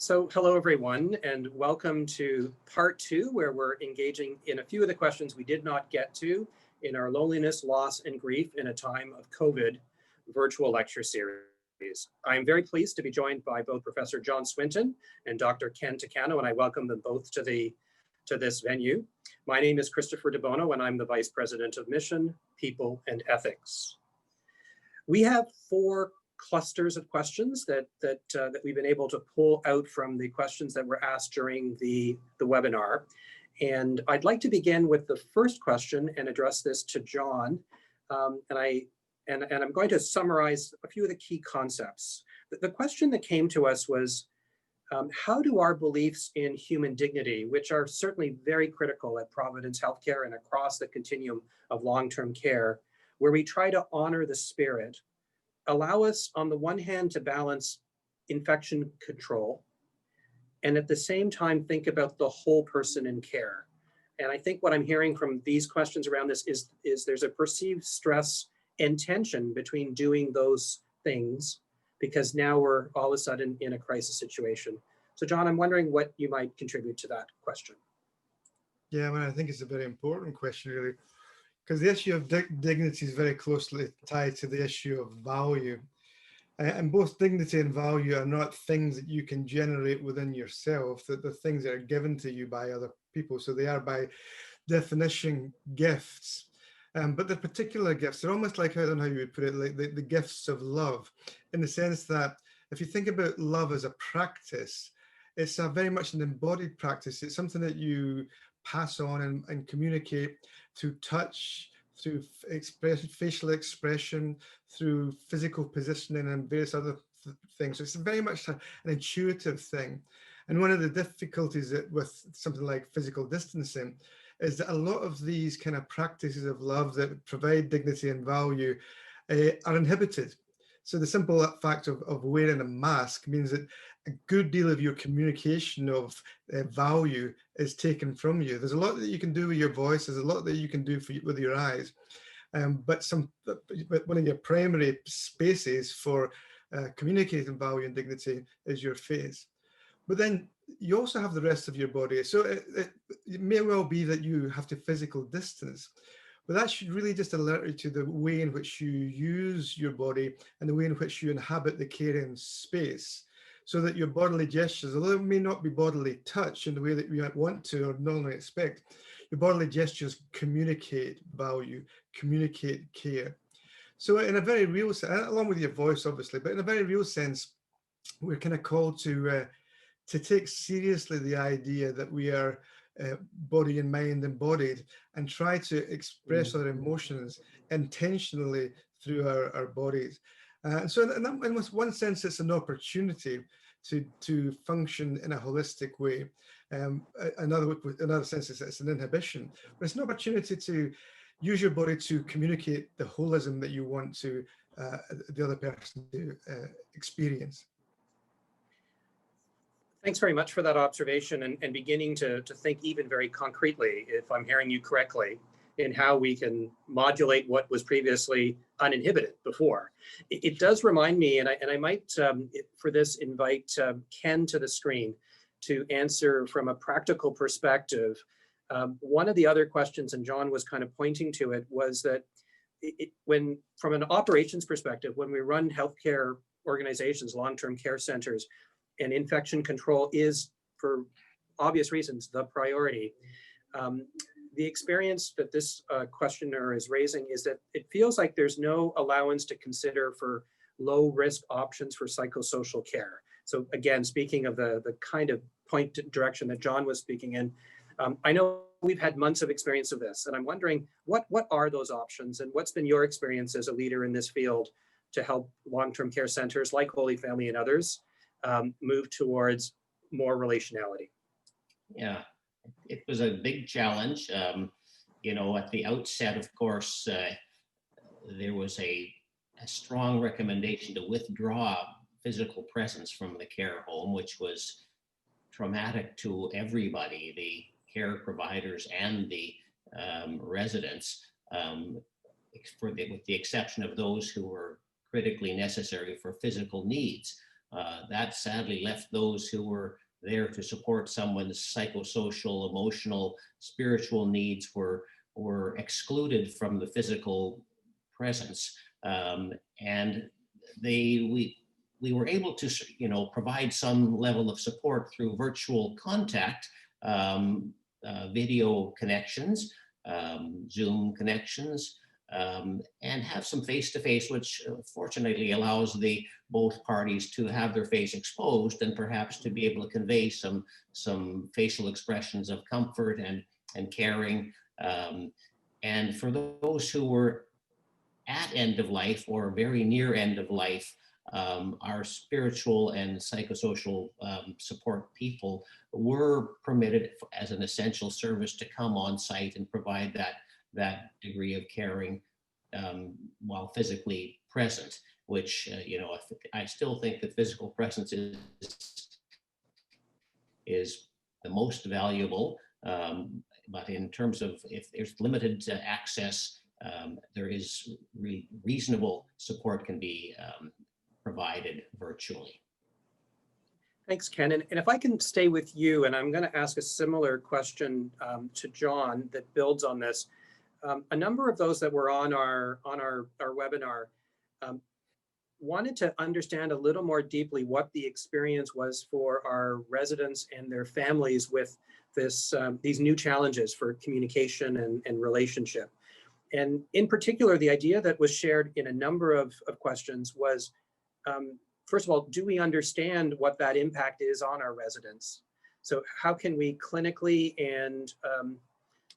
So hello, everyone, and welcome to part two, where we're engaging in a few of the questions we did not get to in our Loneliness, Loss, and Grief in a Time of COVID virtual lecture series. I'm very pleased to be joined by both Professor John Swinton and Dr. Ken Takano, and I welcome them both to this venue. My name is Christopher DeBono, and I'm the Vice President of Mission, People, and Ethics. We have four clusters of questions that we've been able to pull out from the questions that were asked during the webinar. And I'd like to begin with the first question and address this to John. And I'm going to summarize a few of the key concepts. The question that came to us was, how do our beliefs in human dignity, which are certainly very critical at Providence Healthcare and across the continuum of long-term care, where we try to honor the spirit, allow us on the one hand to balance infection control and at the same time think about the whole person in care? And I think what I'm hearing from these questions around this is there's a perceived stress and tension between doing those things, because now we're all of a sudden in a crisis situation. So John, I'm wondering what you might contribute to that question. Yeah, I think it's a very important question, really, because the issue of dignity is very closely tied to the issue of value. And both dignity and value are not things that you can generate within yourself, that they're things that are given to you by other people. So they are by definition gifts. But the particular gifts, they're almost like, I don't know how you would put it, like the gifts of love, in the sense that if you think about love as a practice, it's a very much an embodied practice. It's something that you pass on and communicate through touch, through facial expression, through physical positioning and various other things. So it's very much an intuitive thing. And one of the difficulties with something like physical distancing is that a lot of these kind of practices of love that provide dignity and value are inhibited. So the simple fact of wearing a mask means that a good deal of your communication of value is taken from you. There's a lot that you can do with your voice. There's a lot that you can do with your eyes. But one of your primary spaces for communicating value and dignity is your face. But then you also have the rest of your body. So it may well be that you have to physical distance, but that should really just alert you to the way in which you use your body and the way in which you inhabit the caring space, so that your bodily gestures, although it may not be bodily touch in the way that we want to or normally expect, your bodily gestures communicate value, communicate care. So in a very real sense, along with your voice, obviously, but in a very real sense, we're kind of called to take seriously the idea that we are body and mind embodied, and try to express our emotions intentionally through our bodies. So in one sense, it's an opportunity to function in a holistic way. Another sense, it's an inhibition, but it's an opportunity to use your body to communicate the holism that you want to the other person to experience. Thanks very much for that observation and beginning to think even very concretely, if I'm hearing you correctly, in how we can modulate what was previously uninhibited before. It does remind me, and I might, for this, invite Ken to the screen to answer from a practical perspective. One of the other questions, and John was kind of pointing to it, was that when, from an operations perspective, when we run healthcare organizations, long-term care centers, and infection control is, for obvious reasons, the priority. The experience that this questioner is raising is that it feels like there's no allowance to consider for low-risk options for psychosocial care. So again, speaking of the kind of direction that John was speaking in, I know we've had months of experience of this, and I'm wondering what are those options, and what's been your experience as a leader in this field to help long-term care centers like Holy Family and others move towards more relationality? Yeah, it was a big challenge. You know, at the outset, of course, there was a strong recommendation to withdraw physical presence from the care home, which was traumatic to everybody, the care providers and the residents, with the exception of those who were critically necessary for physical needs. That sadly left those who were there to support someone's psychosocial, emotional, spiritual needs were excluded from the physical presence. And we were able to, provide some level of support through virtual contact, video connections, Zoom connections, and have some face-to-face, which fortunately allows both parties to have their face exposed and perhaps to be able to convey some facial expressions of comfort and caring. And for those who were at end of life or very near end of life, our spiritual and psychosocial support people were permitted as an essential service to come on site and provide that degree of caring while physically present, which, I still think that physical presence is the most valuable. But in terms of if there's limited access, there is reasonable support can be provided virtually. Thanks, Ken. And if I can stay with you, and I'm going to ask a similar question to John that builds on this. A number of those that were on our webinar wanted to understand a little more deeply what the experience was for our residents and their families with these new challenges for communication and relationship. And in particular, the idea that was shared in a number of questions was, first of all, do we understand what that impact is on our residents? So how can we clinically and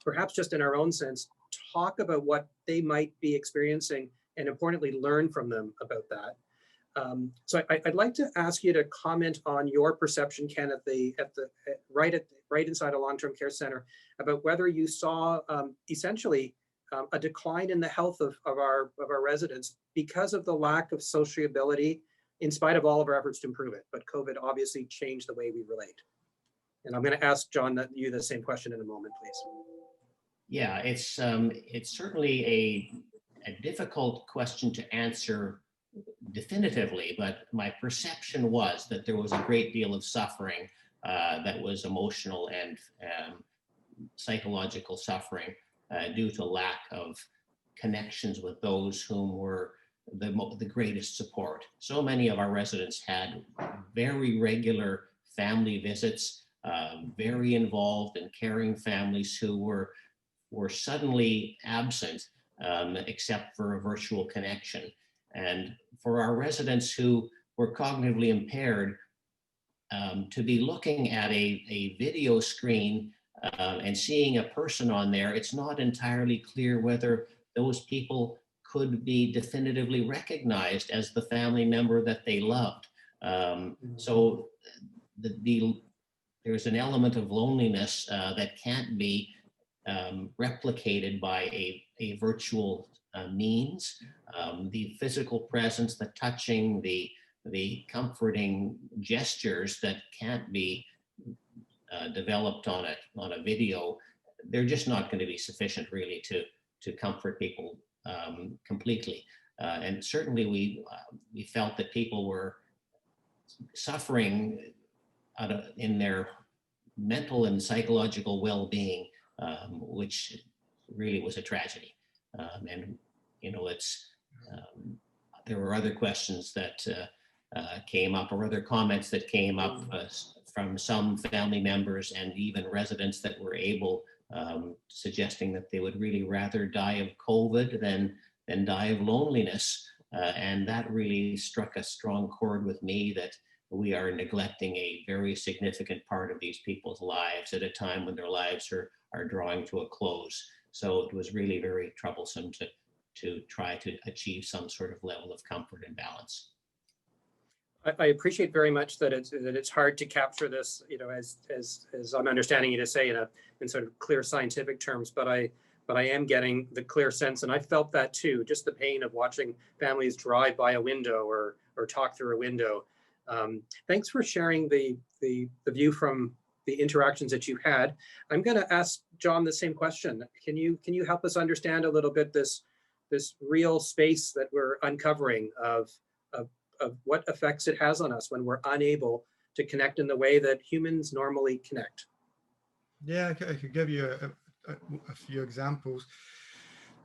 perhaps just in our own sense, talk about what they might be experiencing and importantly, learn from them about that? So I'd like to ask you to comment on your perception, Ken, right inside a long-term care center about whether you saw essentially a decline in the health of our residents because of the lack of sociability, in spite of all of our efforts to improve it. But COVID obviously changed the way we relate. And I'm going to ask John you the same question in a moment, please. Yeah, it's certainly a difficult question to answer definitively, but my perception was that there was a great deal of suffering that was emotional and psychological suffering due to lack of connections with those whom were the greatest support. So many of our residents had very regular family visits, very involved and caring families who were suddenly absent except for a virtual connection. And for our residents who were cognitively impaired, to be looking at a video screen and seeing a person on there, it's not entirely clear whether those people could be definitively recognized as the family member that they loved. So there's an element of loneliness that can't be replicated by a virtual means. The physical presence, the touching, the comforting gestures that can't be developed on a video, they're just not going to be sufficient really to comfort people completely. And certainly we felt that people were suffering in their mental and psychological well-being, which really was a tragedy. And there were other questions that came up, or other comments that came up from some family members and even residents that were able, suggesting that they would really rather die of COVID than die of loneliness. And that really struck a strong chord with me, that we are neglecting a very significant part of these people's lives at a time when their lives are drawing to a close. So it was really very troublesome to try to achieve some sort of level of comfort and balance. I appreciate very much that it's hard to capture this, as I'm understanding you to say in sort of clear scientific terms, but I am getting the clear sense, and I felt that too, just the pain of watching families drive by a window or talk through a window. Thanks for sharing the view from the interactions that you had. I'm going to ask John the same question. Can you help us understand a little bit this real space that we're uncovering of of what effects it has on us when we're unable to connect in the way that humans normally connect. Yeah, I could give you a few examples.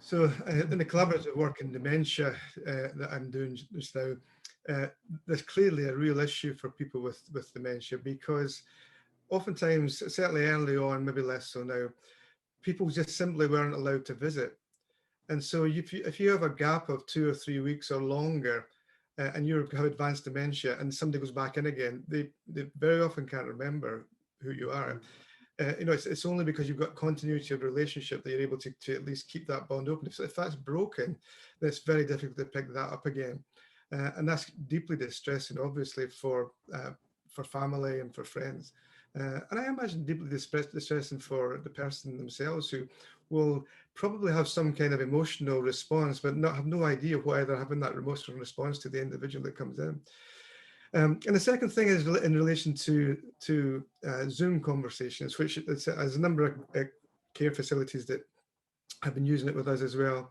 So in the collaborative work in dementia that I'm doing just now, there's clearly a real issue for people with dementia, because oftentimes, certainly early on, maybe less so now, people just simply weren't allowed to visit. And so if you have a gap of 2 or 3 weeks or longer, and you have advanced dementia and somebody goes back in again, they very often can't remember who you are. It's only because you've got continuity of relationship that you're able to at least keep that bond open. If that's broken, then it's very difficult to pick that up again. And that's deeply distressing, obviously, for family and for friends. And I imagine deeply distressing for the person themselves, who will probably have some kind of emotional response, but have no idea why they're having that emotional response to the individual that comes in. And the second thing is in relation to Zoom conversations, which there's a number of care facilities that have been using it with us as well.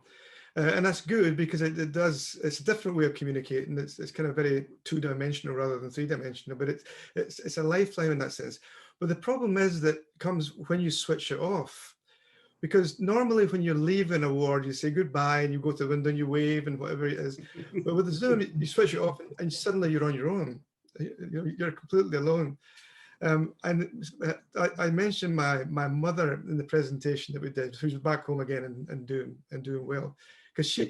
And that's good, because it's a different way of communicating. It's kind of very two-dimensional rather than three-dimensional, but it's a lifeline in that sense. But the problem is that comes when you switch it off. Because normally when you're leaving a ward, you say goodbye and you go to the window and you wave and whatever it is. But with the Zoom, you switch it off and suddenly you're on your own. You're completely alone. And I mentioned my mother in the presentation that we did, who's back home again and doing well, because she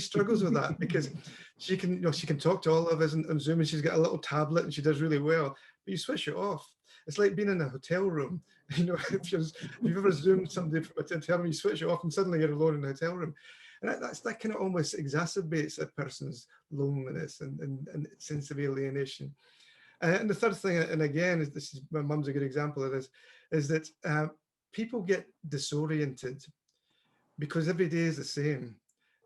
struggles with that, because she can talk to all of us on Zoom, and she's got a little tablet and she does really well. But you switch it off. It's like being in a hotel room. If you've ever Zoomed somebody from a hotel room, you switch it off and suddenly you're alone in a hotel room. And that kind of almost exacerbates a person's loneliness and sense of alienation. And the third thing, and again, this is, my mum's a good example of this, is that people get disoriented because every day is the same.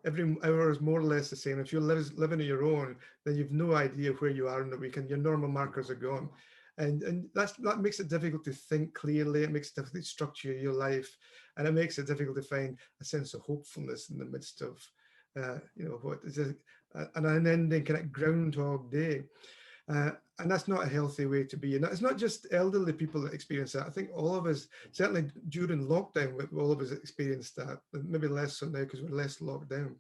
Every hour is more or less the same. If you're living on your own, then you've no idea where you are in the weekend. Your normal markers are gone. And that makes it difficult to think clearly. It makes it difficult to structure your life, and it makes it difficult to find a sense of hopefulness in the midst of, what is an unending kind of groundhog day. And that's not a healthy way to be. And it's not just elderly people that experience that. I think all of us, certainly during lockdown, all of us experienced that. Maybe less so now because we're less locked down.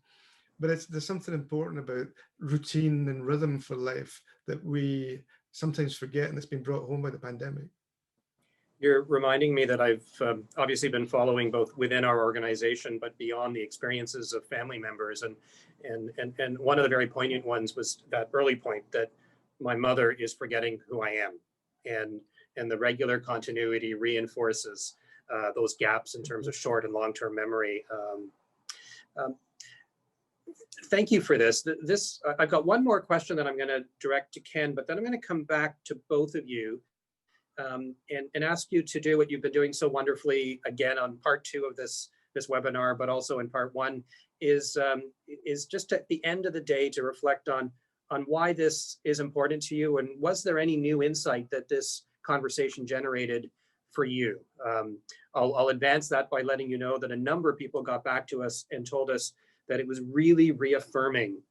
But there's something important about routine and rhythm for life that we sometimes forget, and it's been brought home by the pandemic. You're reminding me that I've obviously been following both within our organization, but beyond the experiences of family members. And one of the very poignant ones was that early point that my mother is forgetting who I am. And the regular continuity reinforces those gaps in terms of short and long-term memory. Thank you for this. I've got one more question that I'm going to direct to Ken, but then I'm going to come back to both of you and ask you to do what you've been doing so wonderfully again on part 2 of this webinar, but also in part 1, is just at the end of the day to reflect on why this is important to you, and was there any new insight that this conversation generated for you? I'll advance that by letting you know that a number of people got back to us and told us that it was really reaffirming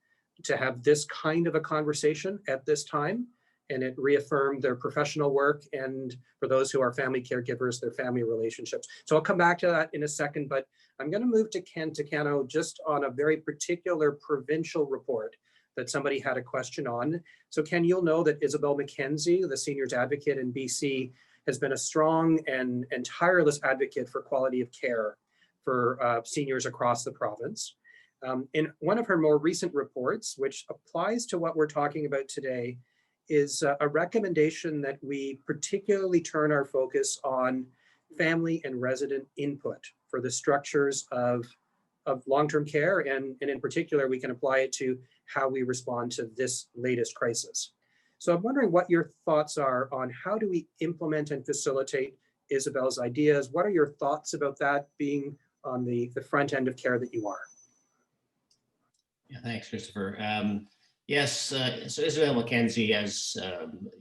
to have this kind of a conversation at this time, and it reaffirmed their professional work, and for those who are family caregivers, their family relationships. So I'll come back to that in a second, but I'm going to move to Ken Takano just on a very particular provincial report that somebody had a question on. So Ken, you'll know that Isabel McKenzie, the seniors advocate in BC, has been a strong and tireless advocate for quality of care for seniors across the province. In one of her more recent reports, which applies to what we're talking about today, is a recommendation that we particularly turn our focus on family and resident input for the structures of long-term care, and in particular, we can apply it to how we respond to this latest crisis. So I'm wondering what your thoughts are on how do we implement and facilitate Isabel's ideas? What are your thoughts about that, being on the front end of care that you are? Yeah, thanks, Christopher. Yes, so Isabel McKenzie, as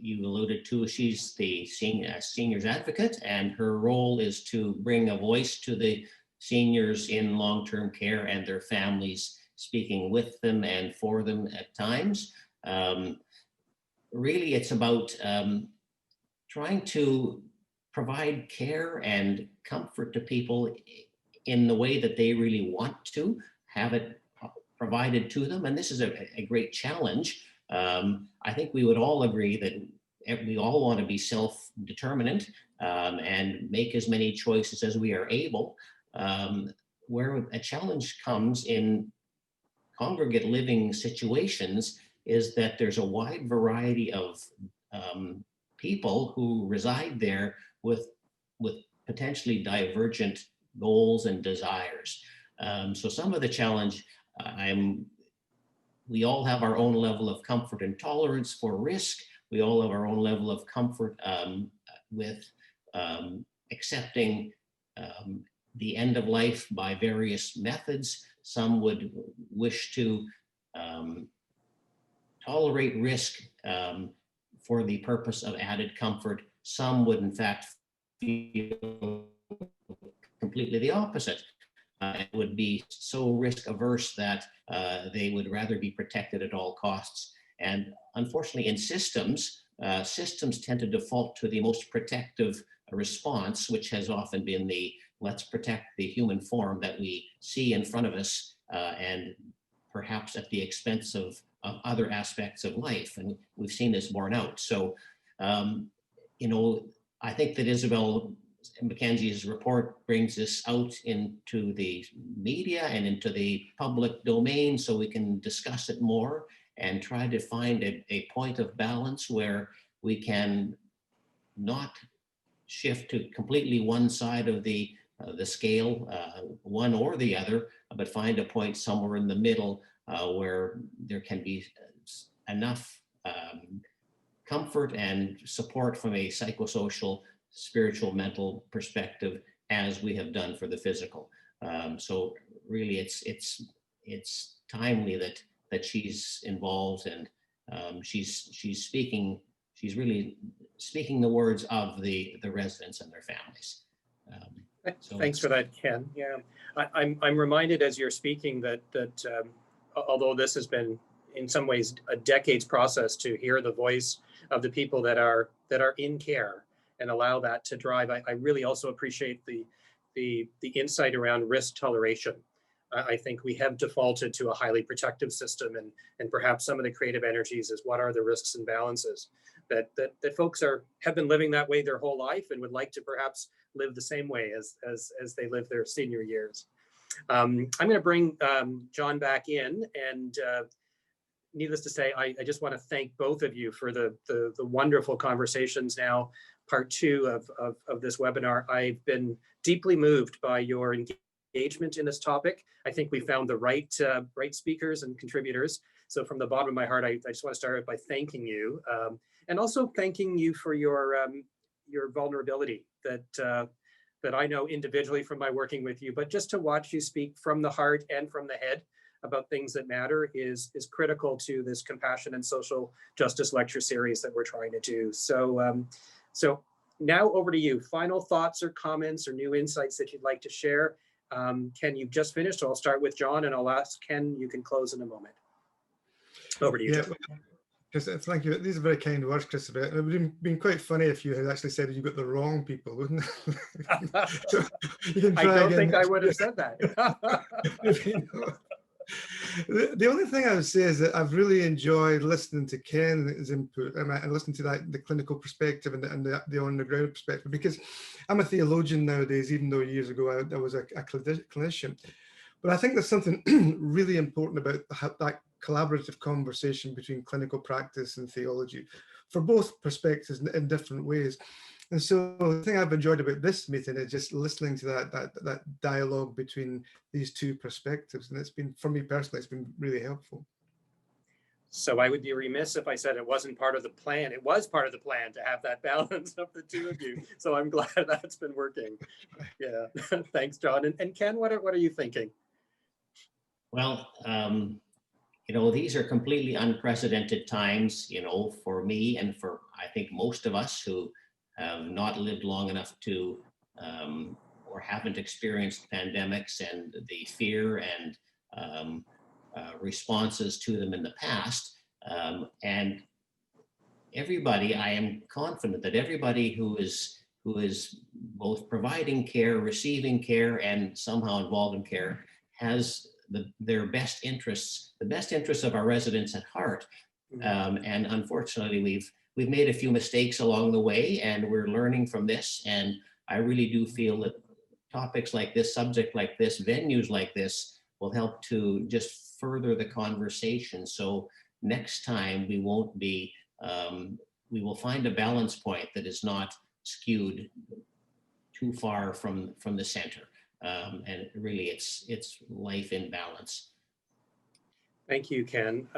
you alluded to, she's the seniors advocate, and her role is to bring a voice to the seniors in long-term care and their families speaking with them and for them at times. Really, it's about trying to provide care and comfort to people in the way that they really want to have it provided to them. And this is a great challenge. I think we would all agree that we all want to be self-determinant and make as many choices as we are able. Where a challenge comes in congregate living situations is that there's a wide variety of people who reside there with potentially divergent goals and desires. So some of the challenge, we all have our own level of comfort and tolerance for risk. We all have our own level of comfort with accepting the end of life by various methods. Some would wish to tolerate risk for the purpose of added comfort. Some would in fact feel completely the opposite. It would be so risk averse that they would rather be protected at all costs. And unfortunately in systems tend to default to the most protective response, which has often been the let's protect the human form that we see in front of us and perhaps at the expense of other aspects of life. And we've seen this borne out. So, I think that Isabel Mackenzie's report brings this out into the media and into the public domain so we can discuss it more and try to find a point of balance where we can not shift to completely one side of the scale, one or the other, but find a point somewhere in the middle where there can be enough comfort and support from a psychosocial, spiritual, mental perspective as we have done for the physical. So really, it's timely that she's involved and she's really speaking the words of the residents and their families. Thanks for that, Ken. Yeah, I'm reminded as you're speaking that although this has been in some ways a decades process to hear the voice of the people that are in care and allow that to drive, I really also appreciate the insight around risk toleration. I think we have defaulted to a highly protective system, and perhaps some of the creative energies is what are the risks and balances that folks have been living that way their whole life and would like to perhaps live the same way as they live their senior years. I'm going to bring John back in, and needless to say, I just want to thank both of you for the wonderful conversations now, part two of this webinar. I've been deeply moved by your engagement in this topic. I think we found the right speakers and contributors. So from the bottom of my heart, I just want to start by thanking you, and also thanking you for your vulnerability that I know individually from my working with you, but just to watch you speak from the heart and from the head about things that matter is critical to this compassion and social justice lecture series that we're trying to do. So, so now over to you. Final thoughts or comments or new insights that you'd like to share. Ken, you've just finished, so I'll start with John and I'll ask Ken, you can close in a moment. Over to you, John. Thank you. These are very kind words, Christopher. It would have been quite funny if you had actually said you got the wrong people, wouldn't it? So I don't think I would have said that. The only thing I would say is that I've really enjoyed listening to Ken's input and listening to the clinical perspective and the on-the-ground perspective, because I'm a theologian nowadays, even though years ago I was a clinician. But I think there's something really important about that collaborative conversation between clinical practice and theology for both perspectives in different ways. And so the thing I've enjoyed about this meeting is just listening to that dialogue between these two perspectives. And it's been, for me personally, it's been really helpful. So I would be remiss if I said it wasn't part of the plan. It was part of the plan to have that balance of the two of you. So I'm glad that's been working. Yeah, thanks, John. And Ken, what are you thinking? Well, these are completely unprecedented times, for me and for, I think, most of us who have not lived long enough to or haven't experienced pandemics and the fear and responses to them in the past. And everybody, I am confident that everybody who is both providing care, receiving care, and somehow involved in care has their best interests, the best interests of our residents at heart. And unfortunately, we've made a few mistakes along the way, and we're learning from this. And I really do feel that topics like this, subject like this, venues like this will help to just further the conversation. So next time we won't be, we will find a balance point that is not skewed too far from the center. And really it's life in balance. Thank you, Ken.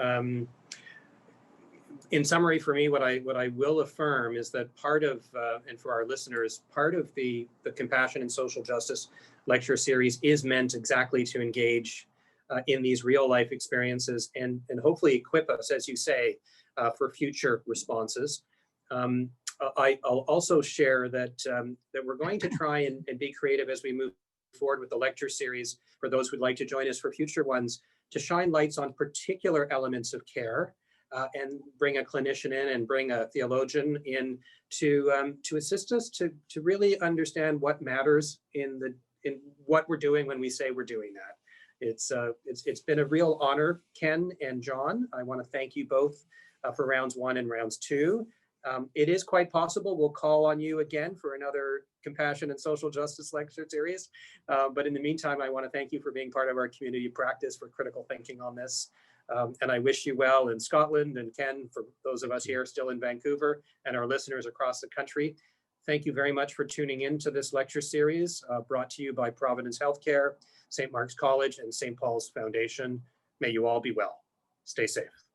In summary, for me, what I will affirm is that part of, and for our listeners, part of the Compassion and Social Justice lecture series is meant exactly to engage in these real life experiences and hopefully equip us, as you say, for future responses. I'll also share that we're going to try and be creative as we move forward with the lecture series for those who'd like to join us for future ones, to shine lights on particular elements of care. And bring a clinician in and bring a theologian in to assist us to really understand what matters in what we're doing when we say we're doing that. It's been a real honor, Ken and John. I want to thank you both for rounds 1 and rounds 2. It is quite possible we'll call on you again for another Compassion and Social Justice lecture series. But in the meantime, I want to thank you for being part of our community practice for critical thinking on this. And I wish you well in Scotland, and Ken, for those of us here still in Vancouver, and our listeners across the country. Thank you very much for tuning in to this lecture series brought to you by Providence Healthcare, St. Mark's College, and St. Paul's Foundation. May you all be well. Stay safe.